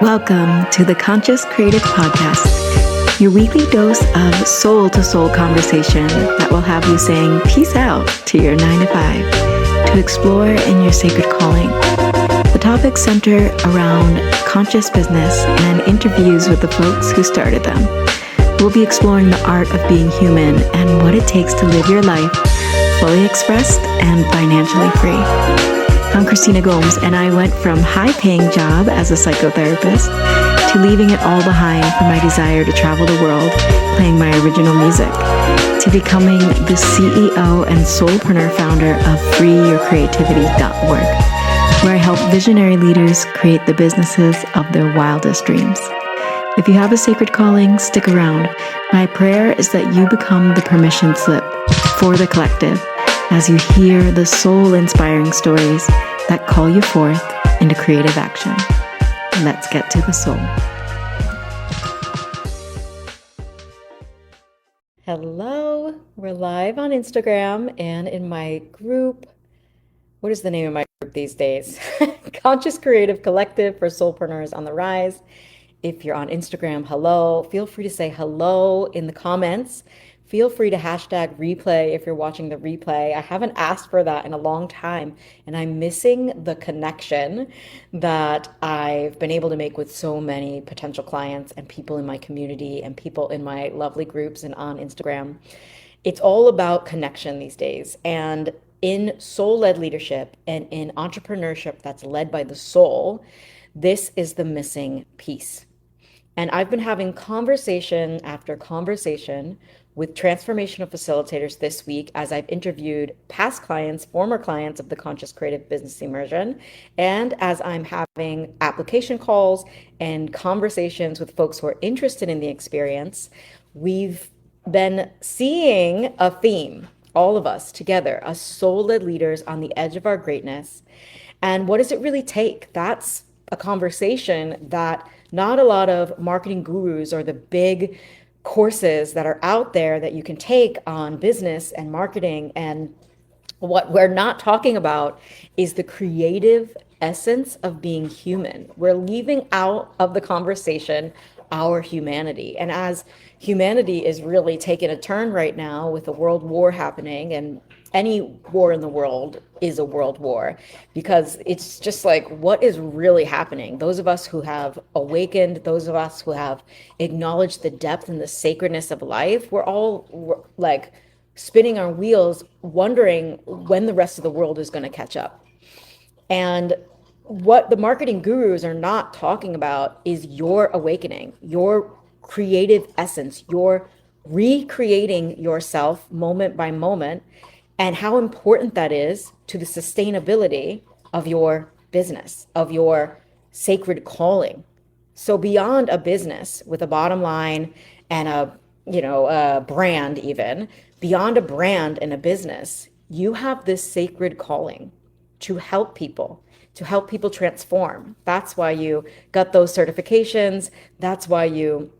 Welcome to the Conscious Creative Podcast, your weekly dose of soul-to-soul conversation that will have you saying peace out to your 9 to 5 to explore in your sacred calling. The topics center around conscious business and interviews with the folks who started them. We'll be exploring the art of being human and what it takes to live your life fully expressed and financially free. I'm Christina Gomes, and I went from high-paying job as a psychotherapist to leaving it all behind for my desire to travel the world playing my original music, to becoming the CEO and soulpreneur founder of freeyourcreativity.org, where I help visionary leaders create the businesses of their wildest dreams. If you have a sacred calling, stick around. My prayer is that you become the permission slip for the collective as you hear the soul-inspiring stories that call you forth into creative action. Let's get to the soul. Hello, we're live on Instagram and in my group. What is the name of my group these days? Conscious Creative Collective for Soulpreneurs on the Rise. If you're on Instagram, hello. Feel free to say hello in the comments. Feel free to hashtag replay if you're watching the replay. I haven't asked for that in a long time, and I'm missing the connection that I've been able to make with so many potential clients and people in my community and people in my lovely groups and on Instagram. It's all about connection these days. And in soul-led leadership and in entrepreneurship that's led by the soul, this is the missing piece. And I've been having conversation after conversation with transformational facilitators this week as I've interviewed past clients, former clients of the Conscious Creative Business Immersion, and as I'm having application calls and conversations with folks who are interested in the experience, we've been seeing a theme, all of us together, as soul-led leaders on the edge of our greatness. And what does it really take? That's a conversation that not a lot of marketing gurus or the big courses that are out there that you can take on business and marketing. And what we're not talking about is the creative essence of being human. We're leaving out of the conversation our humanity. And as humanity is really taking a turn right now with a world war happening, and any war in the world is a world war, because it's just like, what is really happening? Those of us who have awakened, those of us who have acknowledged the depth and the sacredness of life, we're all like spinning our wheels, wondering when the rest of the world is going to catch up. And what the marketing gurus are not talking about is your awakening, your creative essence, your recreating yourself moment by moment, and how important that is to the sustainability of your business, of your sacred calling. So beyond a business with a bottom line and a brand, even beyond a brand and a business, you have this sacred calling to help people transform. That's why you got those certifications. That's why you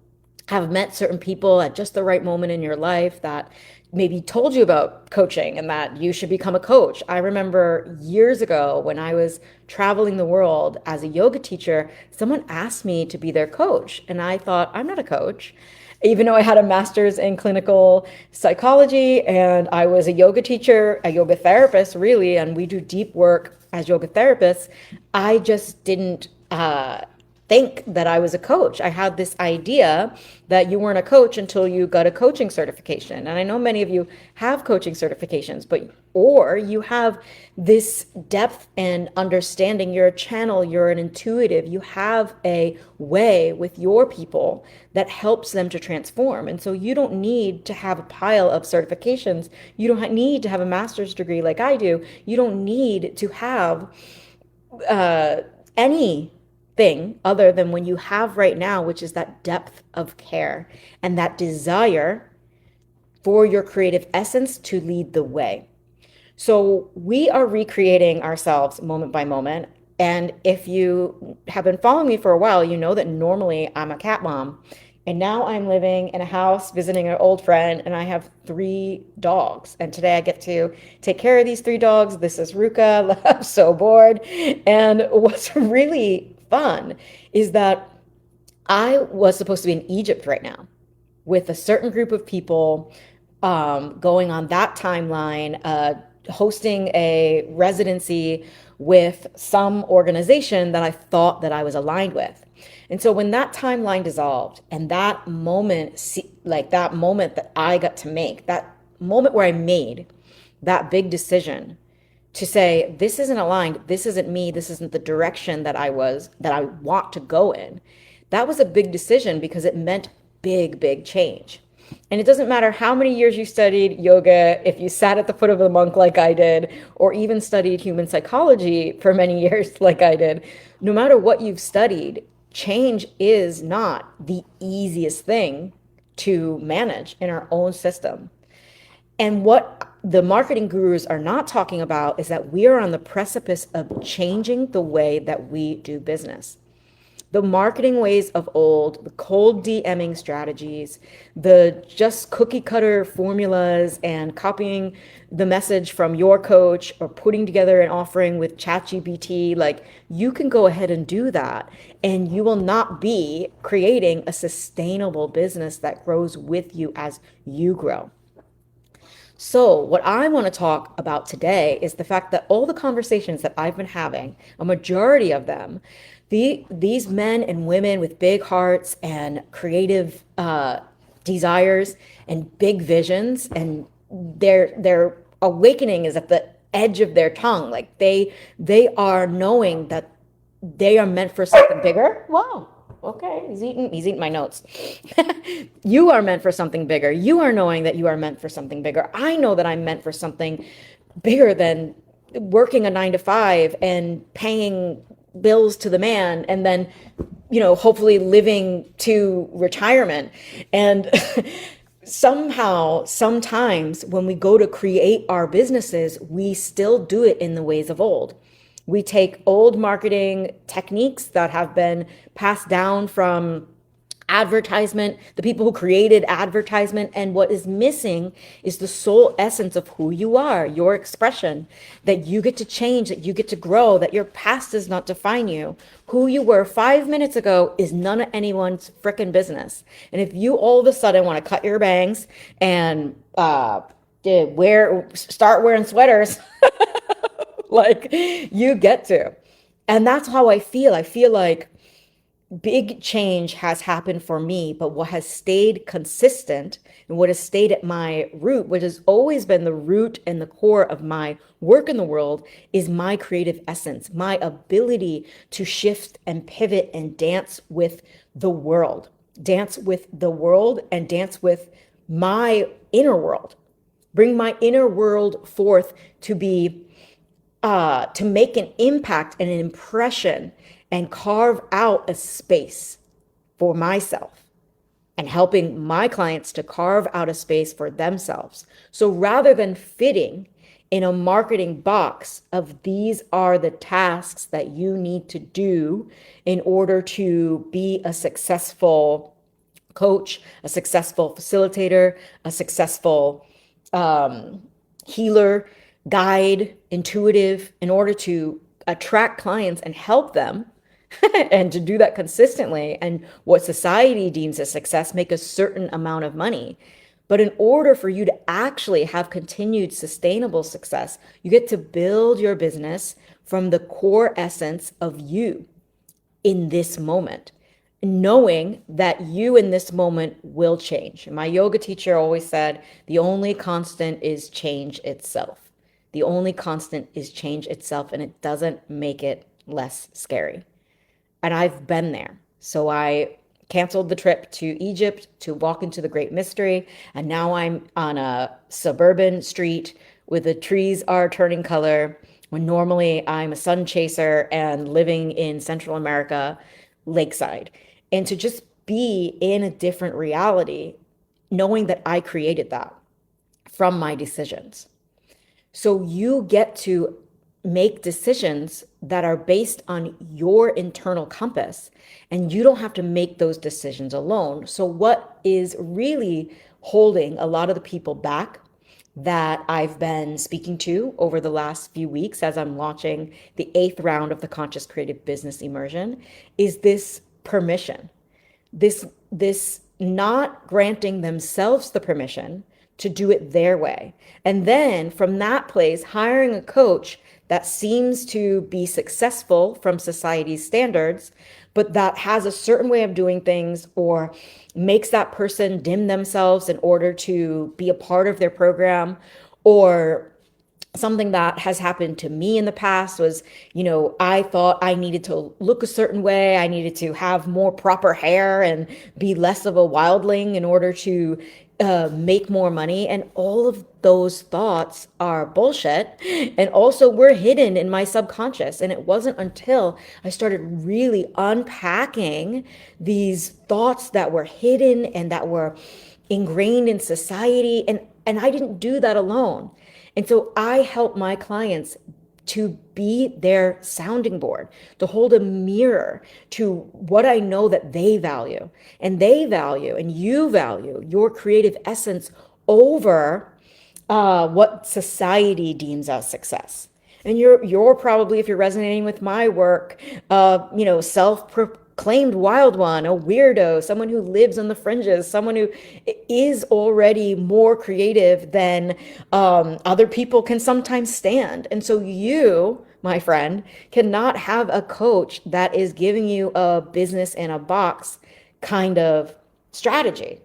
have met certain people at just the right moment in your life that maybe told you about coaching and that you should become a coach. I remember years ago when I was traveling the world as a yoga teacher, someone asked me to be their coach. And I thought, I'm not a coach. Even though I had a master's in clinical psychology and I was a yoga teacher, a yoga therapist, really, and we do deep work as yoga therapists, I just didn't think that I was a coach. I had this idea that you weren't a coach until you got a coaching certification. And I know many of you have coaching certifications, or you have this depth and understanding. You're a channel, you're an intuitive, you have a way with your people that helps them to transform. And so you don't need to have a pile of certifications. You don't need to have a master's degree like I do. You don't need to have anything other than when you have right now, which is that depth of care and that desire for your creative essence to lead the way. So we are recreating ourselves moment by moment. And if you have been following me for a while, you know that normally I'm a cat mom. And now I'm living in a house, visiting an old friend, and I have 3 dogs. And today I get to take care of these 3 dogs. This is Ruka. I'm so bored. And what's really fun is that I was supposed to be in Egypt right now with a certain group of people, going on that timeline, hosting a residency with some organization that I thought that I was aligned with. And so when that timeline dissolved and that moment, like that moment that I got to make, that moment where I made that big decision to say, this isn't aligned, this isn't me, this isn't the direction that I want to go in. That was a big decision because it meant big, big change. And it doesn't matter how many years you studied yoga, if you sat at the foot of a monk like I did, or even studied human psychology for many years like I did, no matter what you've studied, change is not the easiest thing to manage in our own system. And what the marketing gurus are not talking about is that we are on the precipice of changing the way that we do business. The marketing ways of old, the cold DMing strategies, the just cookie cutter formulas and copying the message from your coach or putting together an offering with ChatGPT, like you can go ahead and do that and you will not be creating a sustainable business that grows with you as you grow. So, what I want to talk about today is the fact that all the conversations that I've been having, a majority of them, these men and women with big hearts and creative desires and big visions, and their awakening is at the edge of their tongue. Like they are knowing that they are meant for something bigger. Wow. Okay, he's eating my notes. You are meant for something bigger. You are knowing that you are meant for something bigger. I know that I'm meant for something bigger than working a 9 to 5 and paying bills to the man and then, hopefully living to retirement. And somehow, sometimes when we go to create our businesses, we still do it in the ways of old. We take old marketing techniques that have been passed down from advertisement, the people who created advertisement, and what is missing is the soul essence of who you are, your expression, that you get to change, that you get to grow, that your past does not define you. Who you were 5 minutes ago is none of anyone's frickin' business. And if you all of a sudden want to cut your bangs and start wearing sweaters, like you get to. And that's how I feel. I feel like big change has happened for me, but what has stayed consistent and what has stayed at my root, which has always been the root and the core of my work in the world, is my creative essence, my ability to shift and pivot and dance with the world, and dance with my inner world, bring my inner world forth to be to make an impact and an impression and carve out a space for myself and helping my clients to carve out a space for themselves. So rather than fitting in a marketing box of these are the tasks that you need to do in order to be a successful coach, a successful facilitator, a successful healer, guide, intuitive, in order to attract clients and help them and to do that consistently, and what society deems as success, make a certain amount of money. But in order for you to actually have continued sustainable success, you get to build your business from the core essence of you in this moment, knowing that you in this moment will change. My yoga teacher always said, the only constant is change itself. The only constant is change itself, and it doesn't make it less scary. And I've been there. So I canceled the trip to Egypt to walk into the Great Mystery. And now I'm on a suburban street where the trees are turning color, when normally I'm a sun chaser and living in Central America, lakeside. And to just be in a different reality, knowing that I created that from my decisions. So you get to make decisions that are based on your internal compass, and you don't have to make those decisions alone. So what is really holding a lot of the people back that I've been speaking to over the last few weeks as I'm launching the 8th round of the Conscious Creative Business Immersion is this permission. this not granting themselves the permission to do it their way. And then from that place, hiring a coach that seems to be successful from society's standards, but that has a certain way of doing things or makes that person dim themselves in order to be a part of their program. Or something that has happened to me in the past was, I thought I needed to look a certain way. I needed to have more proper hair and be less of a wildling in order to make more money. And all of those thoughts are bullshit. And also were hidden in my subconscious. And it wasn't until I started really unpacking these thoughts that were hidden and that were ingrained in society. And I didn't do that alone. And so I help my clients to be their sounding board, to hold a mirror to what I know that they value. And they value, and you value your creative essence over what society deems as success. And you're probably, if you're resonating with my work, self-proclaimed wild one, a weirdo, someone who lives on the fringes, someone who is already more creative than other people can sometimes stand. And so you, my friend, cannot have a coach that is giving you a business in a box kind of strategy.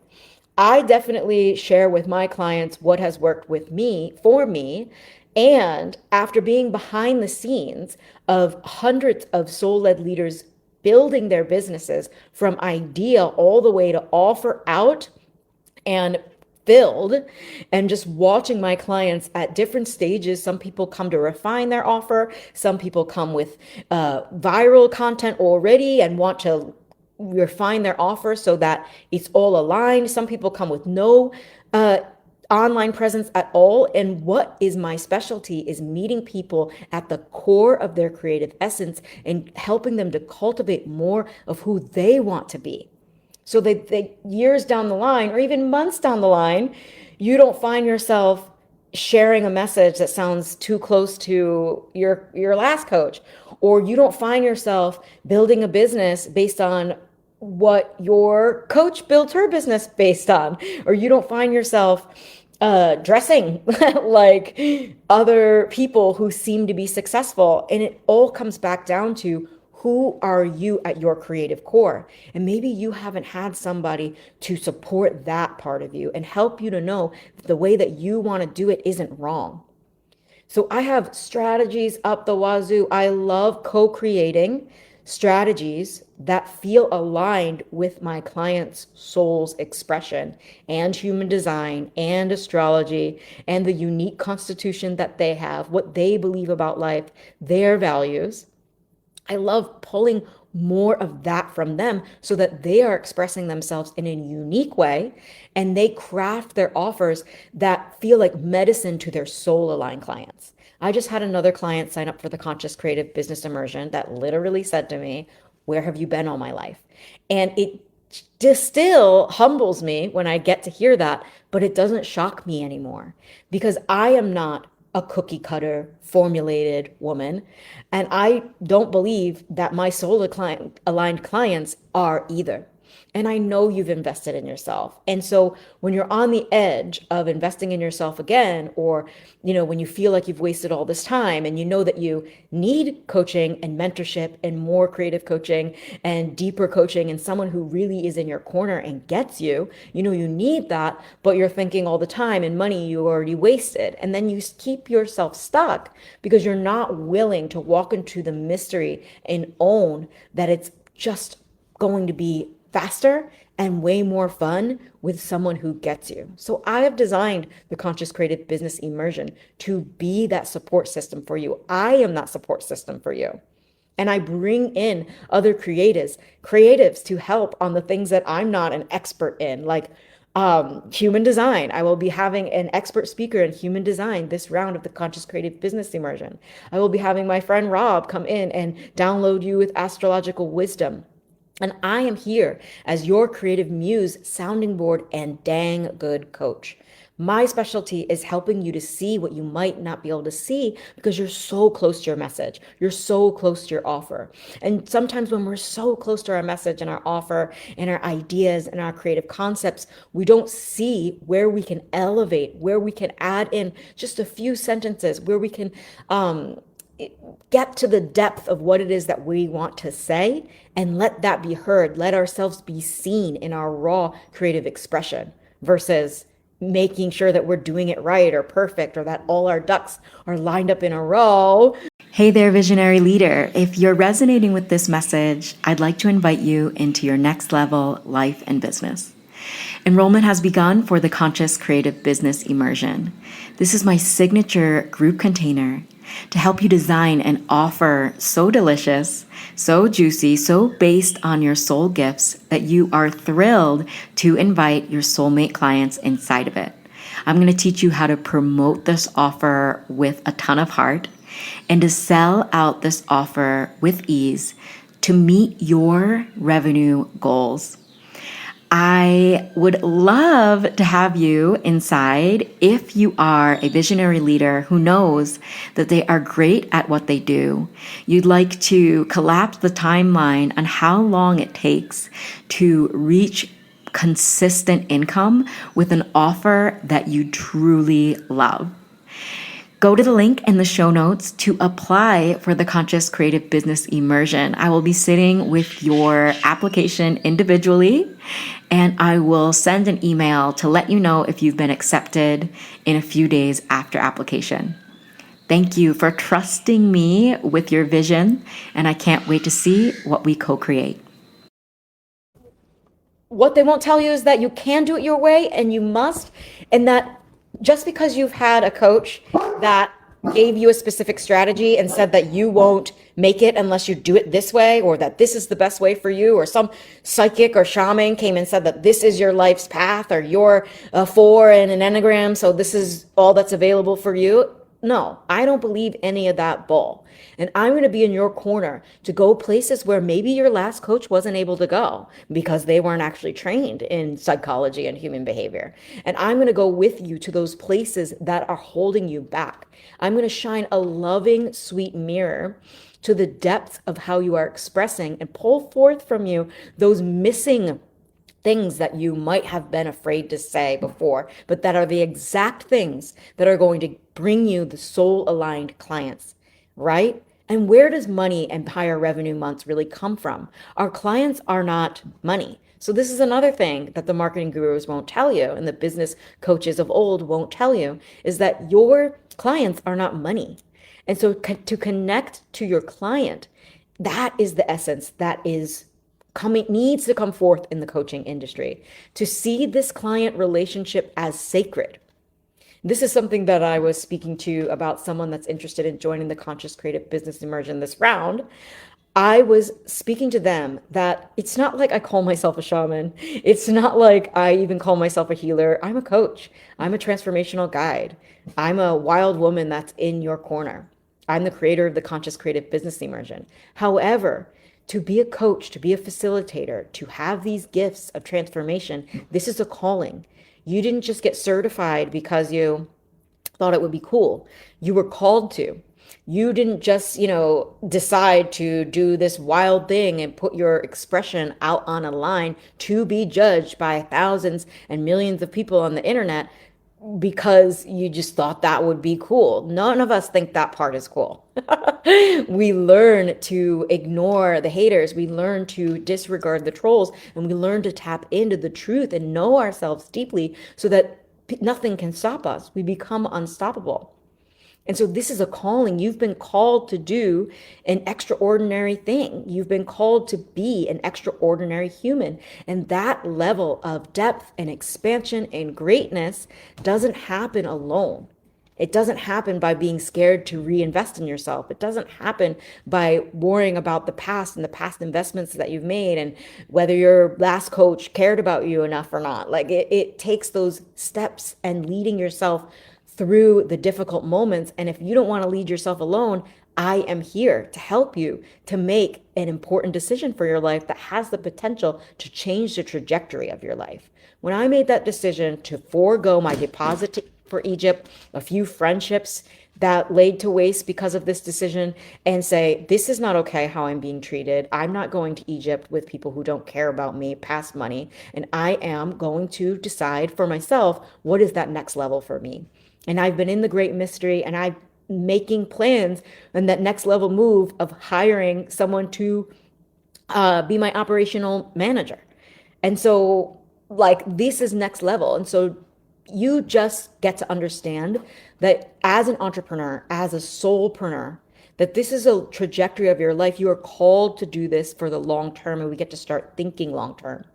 I definitely share with my clients what has worked with me, for me. And after being behind the scenes of hundreds of soul-led leaders building their businesses from idea all the way to offer out and filled, and just watching my clients at different stages. Some people come to refine their offer. Some people come with viral content already and want to refine their offer so that it's all aligned. Some people come with no online presence at all. And what is my specialty is meeting people at the core of their creative essence and helping them to cultivate more of who they want to be. So they years down the line, or even months down the line, you don't find yourself sharing a message that sounds too close to your last coach, or you don't find yourself building a business based on what your coach built her business based on, or you don't find yourself dressing like other people who seem to be successful. And it all comes back down to, who are you at your creative core? And maybe you haven't had somebody to support that part of you and help you to know that the way that you want to do it isn't wrong. So I have strategies up the wazoo. I love co-creating strategies that feel aligned with my clients' soul's expression and human design and astrology and the unique constitution that they have, what they believe about life, their values. I love pulling more of that from them so that they are expressing themselves in a unique way and they craft their offers that feel like medicine to their soul aligned clients. I just had another client sign up for the Conscious Creative Business Immersion that literally said to me, "Where have you been all my life?" And it just still humbles me when I get to hear that, but it doesn't shock me anymore because I am not a cookie cutter formulated woman. And I don't believe that my soul aligned clients are either. And I know you've invested in yourself. And so when you're on the edge of investing in yourself again, or, when you feel like you've wasted all this time and you know that you need coaching and mentorship and more creative coaching and deeper coaching and someone who really is in your corner and gets you, you need that, but you're thinking all the time and money you already wasted. And then you keep yourself stuck because you're not willing to walk into the mystery and own that it's just going to be faster and way more fun with someone who gets you. So I have designed the Conscious Creative Business Immersion to be that support system for you. I am that support system for you. And I bring in other creatives to help on the things that I'm not an expert in, like human design. I will be having an expert speaker in human design this round of the Conscious Creative Business Immersion. I will be having my friend Rob come in and download you with astrological wisdom. And I am here as your creative muse, sounding board, and dang good coach. My specialty is helping you to see what you might not be able to see because you're so close to your message. You're so close to your offer. And sometimes when we're so close to our message and our offer and our ideas and our creative concepts, we don't see where we can elevate, where we can add in just a few sentences, where we can get to the depth of what it is that we want to say and let that be heard. Let ourselves be seen in our raw creative expression versus making sure that we're doing it right or perfect or that all our ducks are lined up in a row. Hey there, visionary leader. If you're resonating with this message, I'd like to invite you into your next level life and business. Enrollment has begun for the Conscious Creative Business Immersion. This is my signature group container to help you design an offer so delicious, so juicy, so based on your soul gifts that you are thrilled to invite your soulmate clients inside of it. I'm going to teach you how to promote this offer with a ton of heart and to sell out this offer with ease to meet your revenue goals. I would love to have you inside if you are a visionary leader who knows that they are great at what they do. You'd like to collapse the timeline on how long it takes to reach consistent income with an offer that you truly love. Go to the link in the show notes to apply for the Conscious Creative Business Immersion. I will be sitting with your application individually, and I will send an email to let you know if you've been accepted in a few days after application. Thank you for trusting me with your vision, and I can't wait to see what we co-create. What they won't tell you is that you can do it your way and you must, and that just because you've had a coach that gave you a specific strategy and said that you won't make it unless you do it this way, or that this is the best way for you, or some psychic or shaman came and said that this is your life's path, or you're a 4 in an enneagram, so this is all that's available for you. No, I don't believe any of that bull. And I'm going to be in your corner to go places where maybe your last coach wasn't able to go because they weren't actually trained in psychology and human behavior. And I'm going to go with you to those places that are holding you back. I'm going to shine a loving, sweet mirror to the depth of how you are expressing and pull forth from you those missing things that you might have been afraid to say before, but that are the exact things that are going to bring you the soul-aligned clients, right? And where does money and higher revenue months really come from? Our clients are not money. So this is another thing that the marketing gurus won't tell you and the business coaches of old won't tell you, is that your clients are not money. And so to connect to your client, that is the essence that is needs to come forth in the coaching industry, to see this client relationship as sacred. This is something that I was speaking to about someone that's interested in joining the Conscious Creative Business Immersion this round. I was speaking to them that it's not like I call myself a shaman. It's not like I even call myself a healer. I'm a coach. I'm a transformational guide. I'm a wild woman that's in your corner. I'm the creator of the Conscious Creative Business Immersion. However, to be a coach, to be a facilitator, to have these gifts of transformation, this is a calling. You didn't just get certified because you thought it would be cool. You were called to. You didn't just, decide to do this wild thing and put your expression out on a line to be judged by thousands and millions of people on the internet because you just thought that would be cool. None of us think that part is cool. We learn to ignore the haters. We learn to disregard the trolls, and we learn to tap into the truth and know ourselves deeply so that nothing can stop us. We become unstoppable. And so this is a calling. You've been called to do an extraordinary thing. You've been called to be an extraordinary human. And that level of depth and expansion and greatness doesn't happen alone. It doesn't happen by being scared to reinvest in yourself. It doesn't happen by worrying about the past and the past investments that you've made and whether your last coach cared about you enough or not. Like it takes those steps and leading yourself through the difficult moments. And if you don't want to lead yourself alone, I am here to help you to make an important decision for your life that has the potential to change the trajectory of your life. When I made that decision to forego my deposit for Egypt, a few friendships that laid to waste because of this decision, and say, this is not okay how I'm being treated. I'm not going to Egypt with people who don't care about me past money. And I am going to decide for myself, what is that next level for me? And I've been in the great mystery, and I'm making plans and that next level move of hiring someone to be my operational manager. And so, like, this is next level. And so you just get to understand that as an entrepreneur, as a soulpreneur, that this is a trajectory of your life. You are called to do this for the long term, and we get to start thinking long term.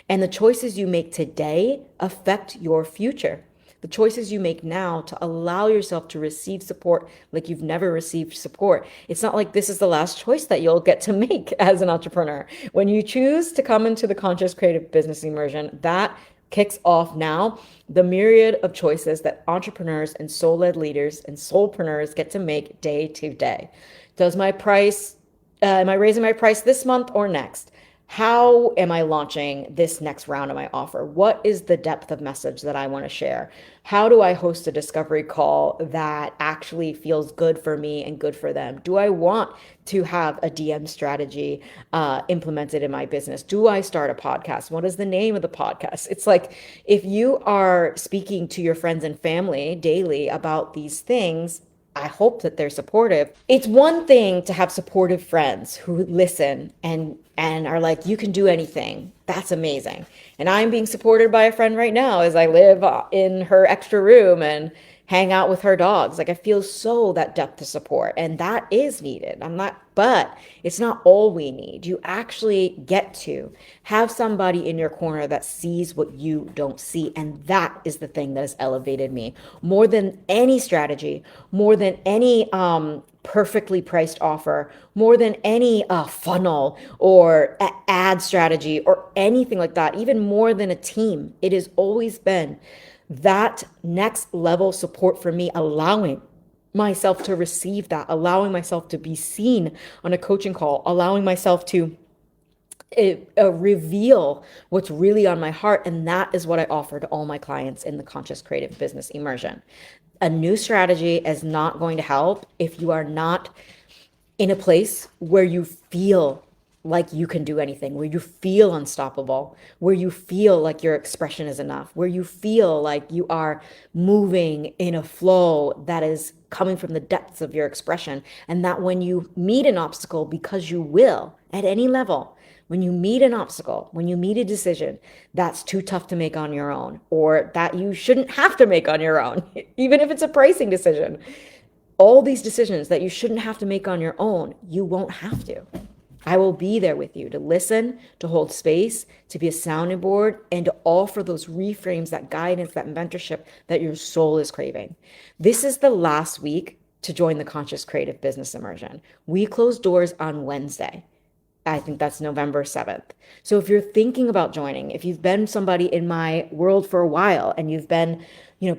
And the choices you make today affect your future. The choices you make now to allow yourself to receive support like you've never received support. It's not like this is the last choice that you'll get to make as an entrepreneur. When you choose to come into the Conscious Creative Business Immersion, that kicks off now the myriad of choices that entrepreneurs and soul-led leaders and soulpreneurs get to make day to day. Does my price, am I raising my price this month or next? How am I launching this next round of my offer? What is the depth of message that I want to share? How do I host a discovery call that actually feels good for me and good for them? Do I want to have a DM strategy implemented in my business? Do I start a podcast? What is the name of the podcast? It's like, if you are speaking to your friends and family daily about these things, I hope that they're supportive. It's one thing to have supportive friends who listen and are like, you can do anything. That's amazing. And I'm being supported by a friend right now as I live in her extra room and hang out with her dogs. Like, I feel so that depth of support, and that is needed. But it's not all we need. You actually get to have somebody in your corner that sees what you don't see. And that is the thing that has elevated me more than any strategy, more than any perfectly priced offer, more than any funnel or ad strategy or anything like that, even more than a team. It has always been that next level support for me, allowing myself to receive that, allowing myself to be seen on a coaching call, allowing myself to reveal what's really on my heart. And that is what I offer to all my clients in the Conscious Creative Business Immersion. A new strategy is not going to help if you are not in a place where you feel like you can do anything, where you feel unstoppable, where you feel like your expression is enough, where you feel like you are moving in a flow that is coming from the depths of your expression. And that when you meet an obstacle, because you will at any level, when you meet an obstacle, when you meet a decision that's too tough to make on your own, or that you shouldn't have to make on your own, even if it's a pricing decision, all these decisions that you shouldn't have to make on your own, you won't have to. I will be there with you to listen, to hold space, to be a sounding board, and to offer those reframes, that guidance, that mentorship that your soul is craving. This is the last week to join the Conscious Creative Business Immersion. We close doors on Wednesday. I think that's November 7th. So if you're thinking about joining, if you've been somebody in my world for a while and you've been,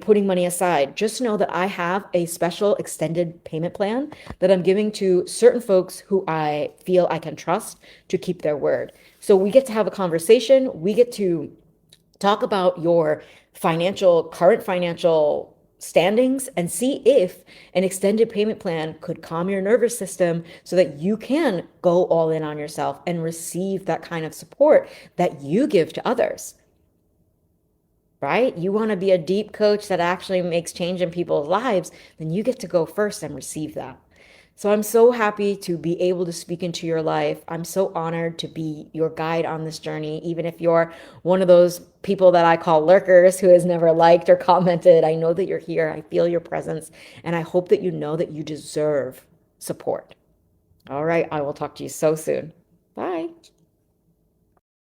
putting money aside, just know that I have a special extended payment plan that I'm giving to certain folks who I feel I can trust to keep their word. So we get to have a conversation. We get to talk about your current financial standings and see if an extended payment plan could calm your nervous system so that you can go all in on yourself and receive that kind of support that you give to others. Right? You want to be a deep coach that actually makes change in people's lives, then you get to go first and receive that. So I'm so happy to be able to speak into your life. I'm so honored to be your guide on this journey, even if you're one of those people that I call lurkers who has never liked or commented. I know that you're here. I feel your presence, and I hope that you know that you deserve support. All right, I will talk to you so soon. Bye.